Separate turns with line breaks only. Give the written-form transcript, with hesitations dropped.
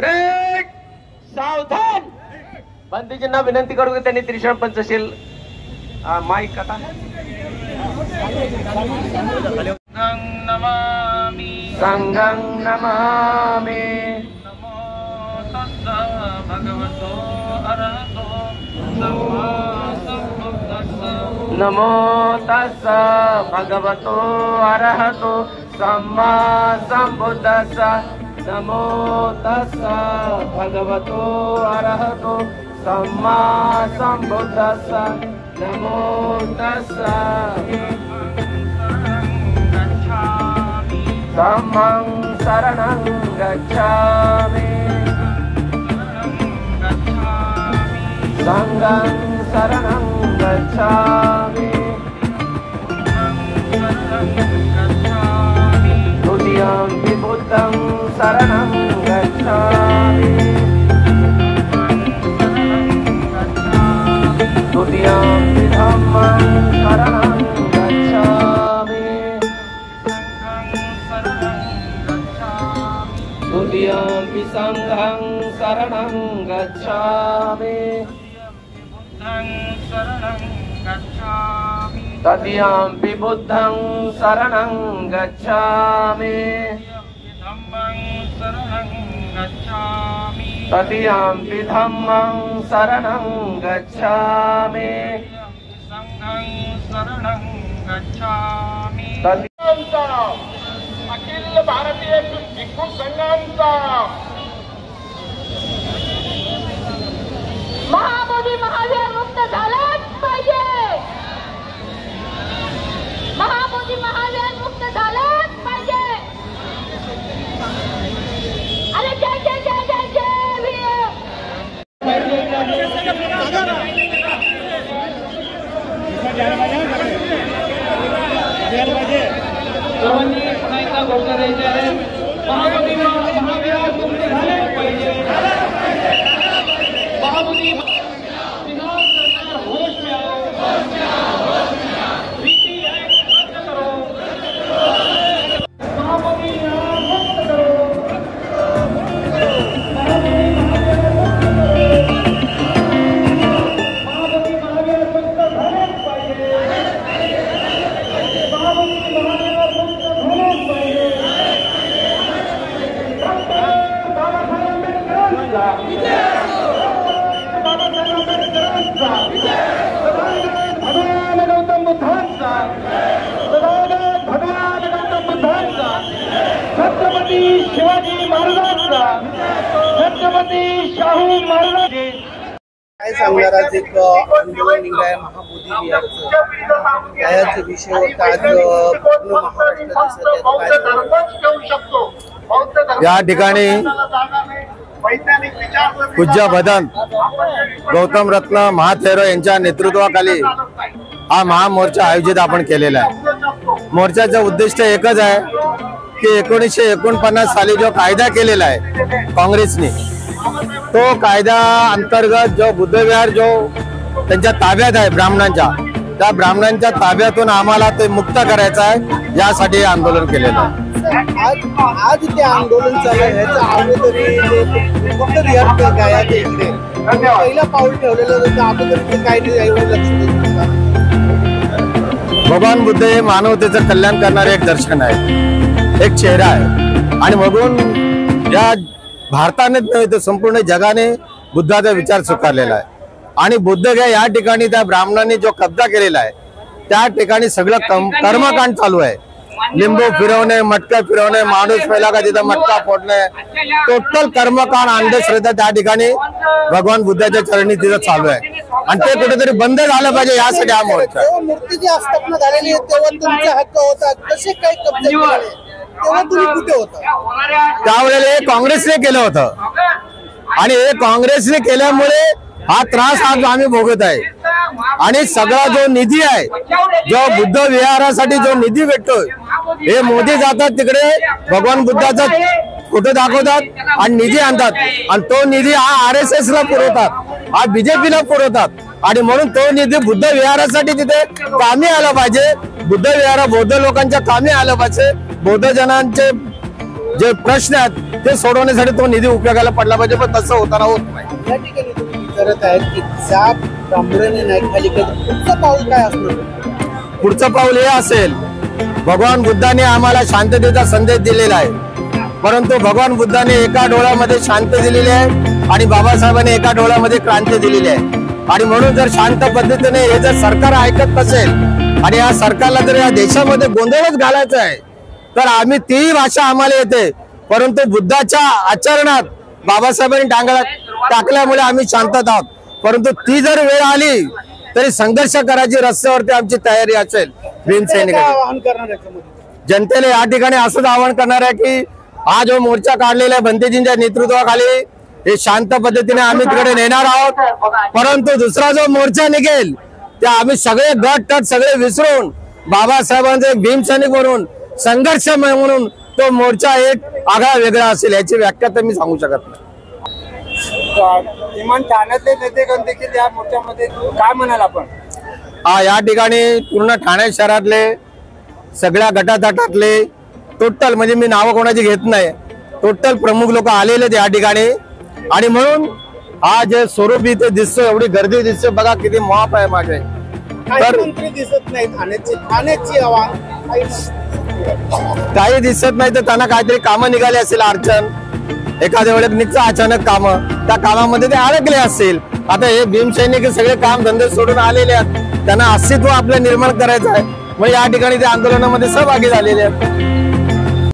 Break सावधान। बंदीजींना विनंती करू की त्यांनी त्रिशूळ पंचशील माईक आता संगं नमामि नमो तस्स भगवतो अरहतो सम्मा सम्बुद्धस्स नमो तस्स भगवतो अरहतो सम्मा सम्बुद्धस्स नमो तस्स भगवतो अरहतो सम्मा सम्बुद्धस्स नमो तस्स धम्मं शरणं गच्छामि संघं शरणं गच्छामि द्वितीयं बुद्धं शरणं गच्छामि द्वितीयं धम्मं शरणं गच्छामि द्वितीयं संघं शरणं गच्छामि तृतीयं बुद्धं शरणं गच्छामि तृतीयं धम्मं शरणं गच्छामि
अखिल भारतीय भिक्खू संघांचा
महाबोधी महावीर मुक्त झालाच पाहिजे। महाबोधी महावीर मुक्त झालाच पाहिजे। अरे जय जय जय जय जय
सर्वांनी पुन्हा एकदा घोषणा द्यायची आहे। महाबोधी महावीर मुक्त झालेच पाहिजे। महाबोधी होश में आओ, रीति एक्ट रद्द करो, महाबोधी मुक्त करो, महाबोधी महावीर मुक्त झालेच पाहिजे। महाबोधी महावीर मुक्त झालेच पाहिजे। बाबासाहेब आंबेडकरांचा भगवान गौतम बुद्धांचा भगवान गौतम बुद्धांचा छत्रपती शिवाजी महाराजांचा छत्रपती शाहू महाराज।
काय सांगणार आज एक आंदोलन निघालं महाबोधी विहारचं याच्या विषयावर आज पूर्ण महाराष्ट्रात
या ठिकाणी पूज्य भदंत गौतम रत्न महाथेरो यांच्या नेतृत्वाखाली हा महामोर्चा आयोजित आपण केलेला आहे। मोर्चाचं उद्दिष्ट एकच आहे की 1949 साली जो कायदा केलेला आहे काँग्रेसने, तो कायदा अंतर्गत जो बुद्धविहार जो त्यांच्या ताब्यात आहे ब्राह्मणांच्या, त्या ब्राह्मणांच्या ताब्यातून आम्हाला ते मुक्त करायचं आहे, यासाठी आंदोलन केलेलं आहे।
आज ते आंदोलन चालू आहे। ह्याच्या अगोदरी फक्त विहार गायाचे इकडे पहिला पाऊल ठेवलेलं होतं, अगोदर ते काय लक्ष देत नव्हतं।
भगवान बुद्ध हे मानवतेचं कल्याण करणारे एक दर्शन आहे, एक चेहरा आहे। आणि म्हणून या भारतानेच नव्हे तर संपूर्ण जगाने बुद्धाचा विचार स्वीकारलेला आहे। आणि बुद्धगया या ठिकाणी त्या ब्राह्मणांनी जो कब्जा केलेला आहे, त्या ठिकाणी सगळं कर्मकांड चालू आहे। लिंबू फिरवणे, मटका फिरवणे, माणूस मेला का तिथं मटका फोडणे, टोटल कर्मकांड अंधश्रद्धा त्या ठिकाणी भगवान बुद्धाच्या चरणी तिथं चालू आहे। आणि ते कुठेतरी बंद झालं पाहिजे, यासाठी हा मोर्चा।
मूर्तीची स्थापना झालेली आहे तेव्हा तुमचा हक्क होता, कसे काही कब्जा केले तेव्हा तुम्ही कुठे होता?
त्यावेळेला हे काँग्रेसने केलं होतं आणि हे काँग्रेसने केल्यामुळे हा त्रास आज आम्ही भोगत आहे। आणि सगळा जो निधी आहे, जो बुद्ध विहारासाठी जो निधी भेटतोय, हे मोदी जातात तिकडे भगवान बुद्धाचा फोटो दाखवतात आणि निधी आणतात, आणि तो निधी हा RSS ला पुरवतात, हा BJP ला पुरवतात। आणि म्हणून तो निधी बुद्ध विहारासाठी तिथे कामी आला पाहिजे, बुद्ध विहार बौद्ध लोकांच्या कामी आलं पाहिजे, बौद्ध जनांचे जे प्रश्न आहेत ते सोडवण्यासाठी तो निधी उपयोगाला पडला पाहिजे, पण तसं होताना होत नाही.
या ठिकाणी तुम्ही विचारत आहेत की ज्या ब्राह्मणाने न्यायपालिकेत पुढचं पाऊल काय असणार?
पुढचं पाऊल हे असेल, भगवान बुद्धाने आम्हाला शांततेचा संदेश दिलेला आहे, परंतु भगवान बुद्धाने एका डोळ्यामध्ये शांत दिलेली आहे आणि बाबासाहेबांनी एका डोळ्यामध्ये क्रांती दिलेली आहे. आणि म्हणून जर शांत पद्धतीने हे जर सरकार ऐकत नसेल आणि या सरकारला जर या देशामध्ये गोंधळच घालायचा आहे, तर आम्ही तीही भाषा आम्हाला येते, परंतु बुद्धाच्या आचरणात बाबासाहेबांनी टांगळा टाकल्यामुळे आम्ही शांतत आहोत. परंतु ती जर वेळ आली तरी संघर्ष करायची रस्त्यावरती आमची तयारी असेल.
आवाहन करणार याच्यामध्ये
जनतेला या ठिकाणी असंच आवाहन करणार आहे की हा जो मोर्चा काढलेला आहे भंतेजींच्या नेतृत्वाखाली, हे शांत पद्धतीने आम्ही तिकडे नेणार आहोत. परंतु दुसरा जो मोर्चा निघेल ते आम्ही सगळे गट तट सगळे विसरून बाबासाहेबांचे एक भीमसैनिक म्हणून संघर्ष म्हणून तो मोर्चा एक आगळा वेगळा असेल, याची व्याख्या तर मी सांगू शकत नाही.
किमान ठाण्यातले नेतेगण देखील या मोर्चामध्ये काय म्हणाल आपण?
या ठिकाणी पूर्ण ठाणे शहरातले सगळ्या गटातटातले टोटल, म्हणजे मी नावं कोणाची घेत नाही, टोटल प्रमुख लोक आलेले या ठिकाणी. आणि म्हणून हा जे स्वरूप इथे दिसतो, एवढी गर्दी दिसते बघा, किती माप आहे माझे.
तर मंत्री दिसत नाही ठाण्याची हवा
काही दिसत नाही, तर त्यांना काहीतरी कामं निघाली असेल, अडचण एखाद्या वेळेस निघतं अचानक कामं, त्या कामामध्ये ते अडकले असतील. आता हे भीमसैनिक सगळे काम धंदे सोडून आलेले आहेत, त्यांना अस्तित्व आपलं निर्माण करायचं आहे, मग या ठिकाणी ते आंदोलनामध्ये सहभागी झालेले आहेत.